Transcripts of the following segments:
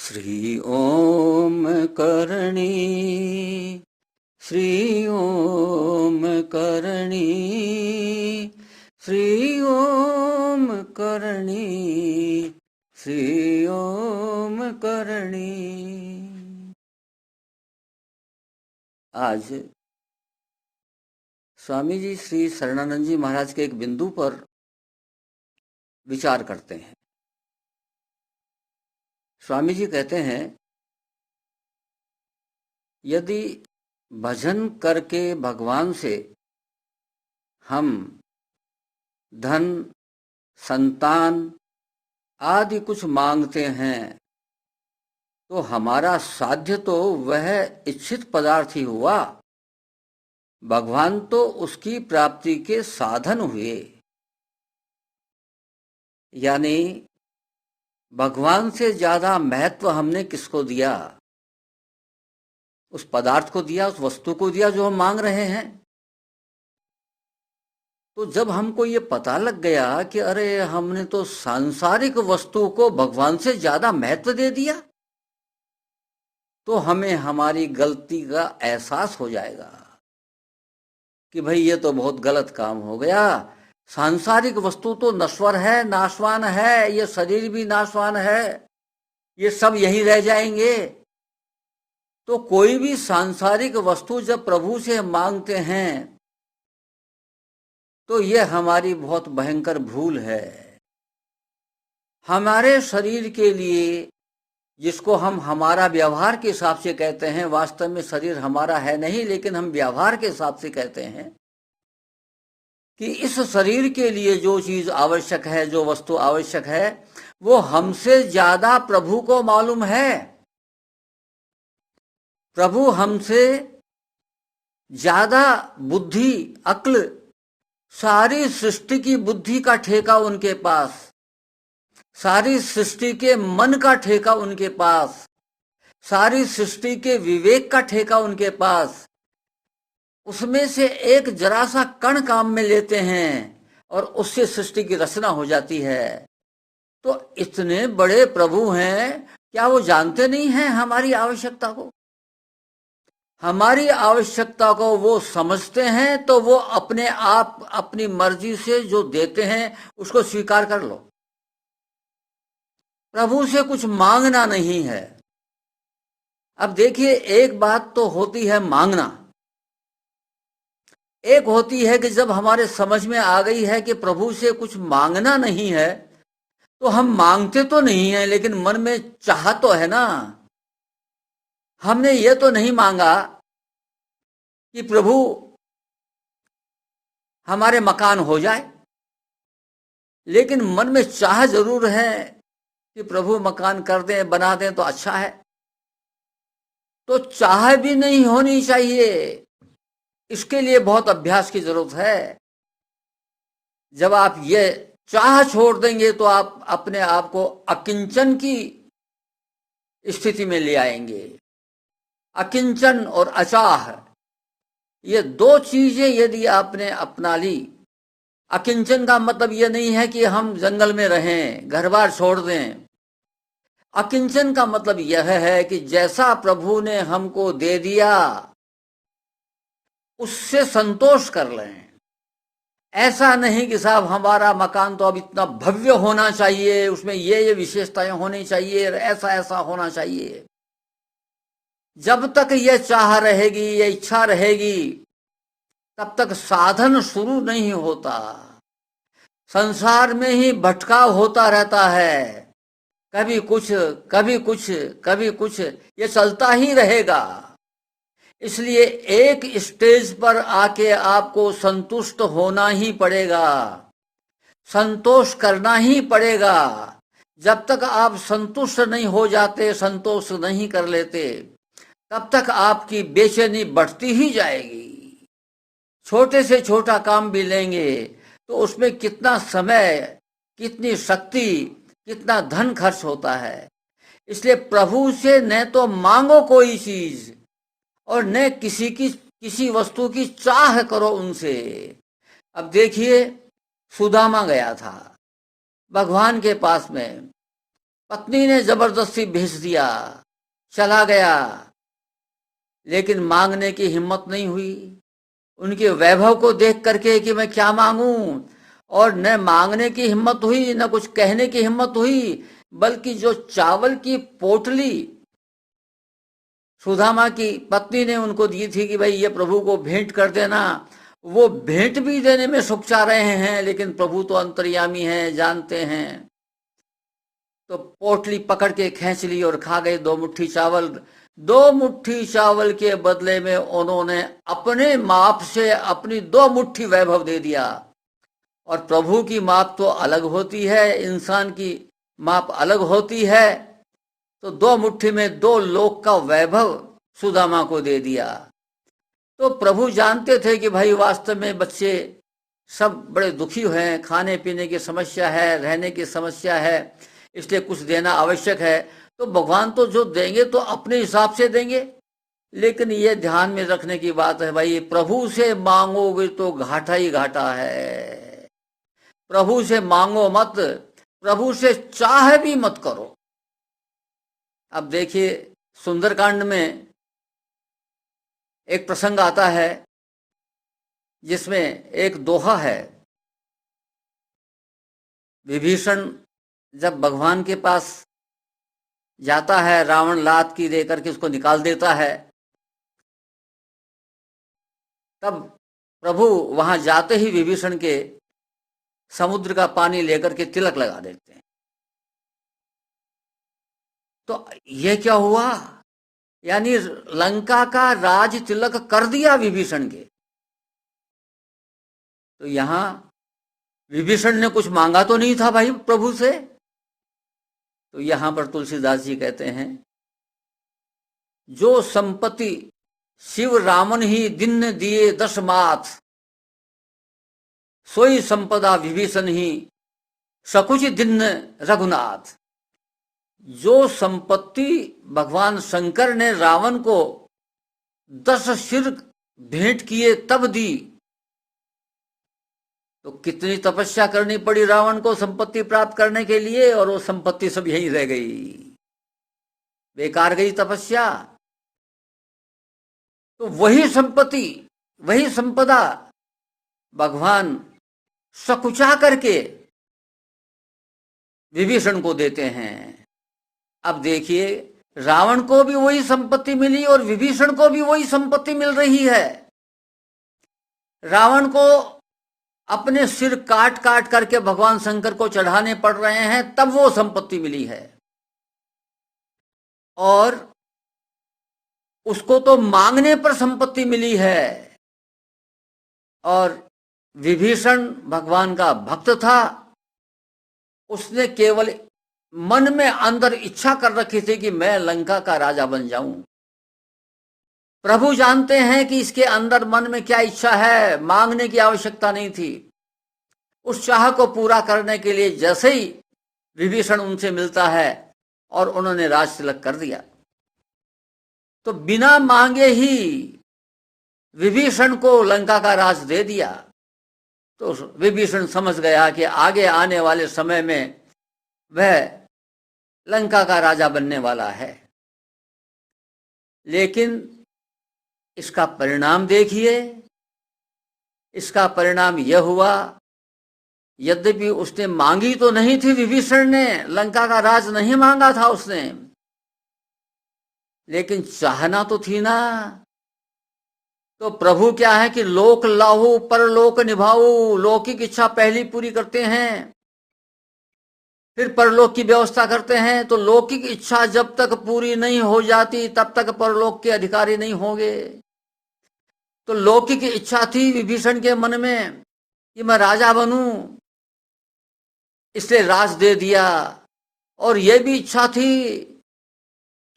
श्री ओम करणी, श्री ओम करणी, श्री ओम करणी, श्री ओम करणी। आज स्वामी जी श्री शरणानंद जी महाराज के एक बिंदु पर विचार करते हैं। स्वामी जी कहते हैं, यदि भजन करके भगवान से हम धन, संतान आदि कुछ मांगते हैं तो हमारा साध्य तो वह इच्छित पदार्थ ही हुआ, भगवान तो उसकी प्राप्ति के साधन हुए। यानी भगवान से ज्यादा महत्व हमने किसको दिया? उस पदार्थ को दिया, उस वस्तु को दिया जो हम मांग रहे हैं। तो जब हमको ये पता लग गया कि अरे हमने तो सांसारिक वस्तु को भगवान से ज्यादा महत्व दे दिया, तो हमें हमारी गलती का एहसास हो जाएगा कि भाई ये तो बहुत गलत काम हो गया। सांसारिक वस्तु तो नश्वर है, नाशवान है, ये शरीर भी नाशवान है, ये सब यही रह जाएंगे। तो कोई भी सांसारिक वस्तु जब प्रभु से मांगते हैं तो ये हमारी बहुत भयंकर भूल है। हमारे शरीर के लिए, जिसको हम हमारा व्यवहार के हिसाब से कहते हैं, वास्तव में शरीर हमारा है नहीं, लेकिन हम व्यवहार के हिसाब से कहते हैं कि इस शरीर के लिए जो चीज आवश्यक है, जो वस्तु आवश्यक है, वो हमसे ज्यादा प्रभु को मालूम है। प्रभु हमसे ज्यादा बुद्धि, अक्ल, सारी सृष्टि की बुद्धि का ठेका उनके पास, सारी सृष्टि के मन का ठेका उनके पास, सारी सृष्टि के विवेक का ठेका उनके पास। उसमें से एक जरा सा कण काम में लेते हैं और उससे सृष्टि की रचना हो जाती है। तो इतने बड़े प्रभु हैं, क्या वो जानते नहीं हैं हमारी आवश्यकता को? हमारी आवश्यकता को वो समझते हैं, तो वो अपने आप अपनी मर्जी से जो देते हैं उसको स्वीकार कर लो। प्रभु से कुछ मांगना नहीं है। अब देखिए, एक बात तो होती है मांगना, एक होती है कि जब हमारे समझ में आ गई है कि प्रभु से कुछ मांगना नहीं है, तो हम मांगते तो नहीं है, लेकिन मन में चाह तो है ना। हमने ये तो नहीं मांगा कि प्रभु हमारे मकान हो जाए, लेकिन मन में चाह जरूर है कि प्रभु मकान कर दें, बना दें तो अच्छा है। तो चाह भी नहीं होनी चाहिए, इसके लिए बहुत अभ्यास की जरूरत है। जब आप ये चाह छोड़ देंगे तो आप अपने आप को अकिंचन की स्थिति में ले आएंगे। अकिंचन और अचाह, ये दो चीजें यदि आपने अपना ली। अकिंचन का मतलब ये नहीं है कि हम जंगल में रहें, घर बार छोड़ दें। अकिंचन का मतलब यह है कि जैसा प्रभु ने हमको दे दिया उससे संतोष कर लें। ऐसा नहीं कि साहब हमारा मकान तो अब इतना भव्य होना चाहिए, उसमें ये विशेषताएं होनी चाहिए, ऐसा ऐसा होना चाहिए। जब तक ये चाह रहेगी, ये इच्छा रहेगी, तब तक साधन शुरू नहीं होता। संसार में ही भटकाव होता रहता है, कभी कुछ कभी कुछ कभी कुछ, ये चलता ही रहेगा। इसलिए एक स्टेज पर आके आपको संतुष्ट होना ही पड़ेगा, संतोष करना ही पड़ेगा। जब तक आप संतुष्ट नहीं हो जाते, संतोष नहीं कर लेते, तब तक आपकी बेचैनी बढ़ती ही जाएगी। छोटे से छोटा काम भी लेंगे तो उसमें कितना समय, कितनी शक्ति, कितना धन खर्च होता है। इसलिए प्रभु से न तो मांगो कोई चीज और न किसी वस्तु की चाह करो उनसे। अब देखिए, सुदामा गया था भगवान के पास में, पत्नी ने जबरदस्ती भेज दिया, चला गया, लेकिन मांगने की हिम्मत नहीं हुई। उनके वैभव को देख करके कि मैं क्या मांगूं, और न मांगने की हिम्मत हुई, न कुछ कहने की हिम्मत हुई, बल्कि जो चावल की पोटली सुदामा की पत्नी ने उनको दी थी कि भाई ये प्रभु को भेंट कर देना, वो भेंट भी देने में सुकचा रहे हैं, लेकिन प्रभु तो अंतर्यामी हैं, जानते हैं। तो पोटली पकड़ के खींच ली और खा गए 2 मुट्ठी चावल। 2 मुट्ठी चावल के बदले में उन्होंने अपने माप से अपनी 2 मुट्ठी वैभव दे दिया। और प्रभु की माप तो अलग होती है, इंसान की माप अलग होती है। तो 2 मुट्ठी में 2 लोक का वैभव सुदामा को दे दिया। तो प्रभु जानते थे कि भाई वास्तव में बच्चे सब बड़े दुखी हैं, खाने पीने की समस्या है, रहने की समस्या है, इसलिए कुछ देना आवश्यक है। तो भगवान तो जो देंगे तो अपने हिसाब से देंगे, लेकिन ये ध्यान में रखने की बात है भाई, प्रभु से मांगोगे तो घाटा ही घाटा है। प्रभु से मांगो मत, प्रभु से चाह भी मत करो। अब देखिए सुंदरकांड में एक प्रसंग आता है जिसमें एक दोहा है। विभीषण जब भगवान के पास जाता है, रावण लात की देकर के उसको निकाल देता है, तब प्रभु वहां जाते ही विभीषण के समुद्र का पानी लेकर के तिलक लगा देते हैं। तो ये क्या हुआ, यानी लंका का राज तिलक कर दिया विभीषण के। तो यहां विभीषण ने कुछ मांगा तो नहीं था भाई प्रभु से। तो यहां पर तुलसीदास जी कहते हैं, जो संपत्ति शिव रामन ही दिन दिए 10 माथ, सोई संपदा विभीषण ही सकुच दिन रघुनाथ। जो संपत्ति भगवान शंकर ने रावण को 10 सिर भेंट किए तब दी, तो कितनी तपस्या करनी पड़ी रावण को संपत्ति प्राप्त करने के लिए, और वो संपत्ति सब यहीं रह गई, बेकार गई तपस्या। तो वही संपत्ति, वही संपदा भगवान सकुचा करके विभीषण को देते हैं। अब देखिए, रावण को भी वही संपत्ति मिली और विभीषण को भी वही संपत्ति मिल रही है। रावण को अपने सिर काट काट करके भगवान शंकर को चढ़ाने पड़ रहे हैं, तब वो संपत्ति मिली है। और उसको तो मांगने पर संपत्ति मिली है। और विभीषण भगवान का भक्त था, उसने केवल मन में अंदर इच्छा कर रखी थी कि मैं लंका का राजा बन जाऊं। प्रभु जानते हैं कि इसके अंदर मन में क्या इच्छा है, मांगने की आवश्यकता नहीं थी। उस चाह को पूरा करने के लिए जैसे ही विभीषण उनसे मिलता है और उन्होंने राज तिलक कर दिया, तो बिना मांगे ही विभीषण को लंका का राज दे दिया। तो विभीषण समझ गया कि आगे आने वाले समय में वह लंका का राजा बनने वाला है। लेकिन इसका परिणाम देखिए, इसका परिणाम यह हुआ, यद्यपि उसने मांगी तो नहीं थी, विभीषण ने लंका का राज नहीं मांगा था उसने, लेकिन चाहना तो थी ना। तो प्रभु क्या है कि लोक लाहू परलोक निभाऊ, लौकिक इच्छा पहली पूरी करते हैं, फिर परलोक की व्यवस्था करते हैं। तो लौकिक इच्छा जब तक पूरी नहीं हो जाती तब तक परलोक के अधिकारी नहीं होंगे। तो लौकिक इच्छा थी विभीषण के मन में कि मैं राजा बनूं, इसलिए राज दे दिया। और यह भी इच्छा थी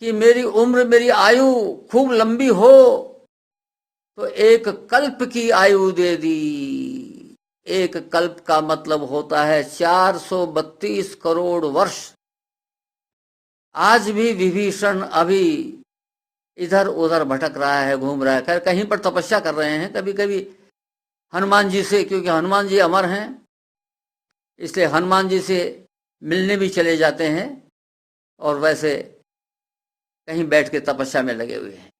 कि मेरी उम्र, मेरी आयु खूब लंबी हो, तो एक कल्प की आयु दे दी। एक कल्प का मतलब होता है 432 करोड़ वर्ष। आज भी विभीषण अभी इधर उधर भटक रहा है, घूम रहा है। खैर कहीं पर तपस्या कर रहे हैं, कभी कभी हनुमान जी से, क्योंकि हनुमान जी अमर हैं, इसलिए हनुमान जी से मिलने भी चले जाते हैं। और वैसे कहीं बैठ के तपस्या में लगे हुए हैं।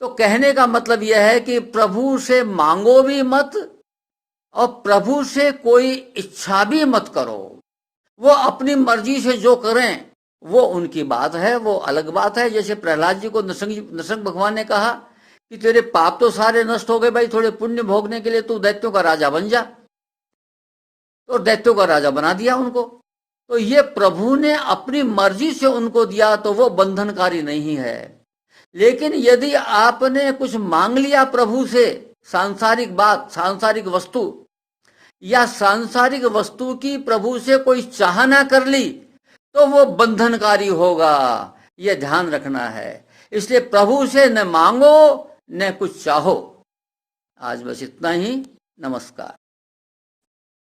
तो कहने का मतलब यह है कि प्रभु से मांगो भी मत और प्रभु से कोई इच्छा भी मत करो। वो अपनी मर्जी से जो करें वो उनकी बात है, वो अलग बात है। जैसे प्रहलाद जी को नरसिंह भगवान ने कहा कि तेरे पाप तो सारे नष्ट हो गए भाई, थोड़े पुण्य भोगने के लिए तू दैत्यों का राजा बन जा, तो दैत्यों का राजा बना दिया उनको। तो ये प्रभु ने अपनी मर्जी से उनको दिया तो वो बंधनकारी नहीं है। लेकिन यदि आपने कुछ मांग लिया प्रभु से, सांसारिक बात, सांसारिक वस्तु, या सांसारिक वस्तु की प्रभु से कोई चाहना कर ली, तो वो बंधनकारी होगा, ये ध्यान रखना है। इसलिए प्रभु से न मांगो न कुछ चाहो। आज बस इतना ही। नमस्कार।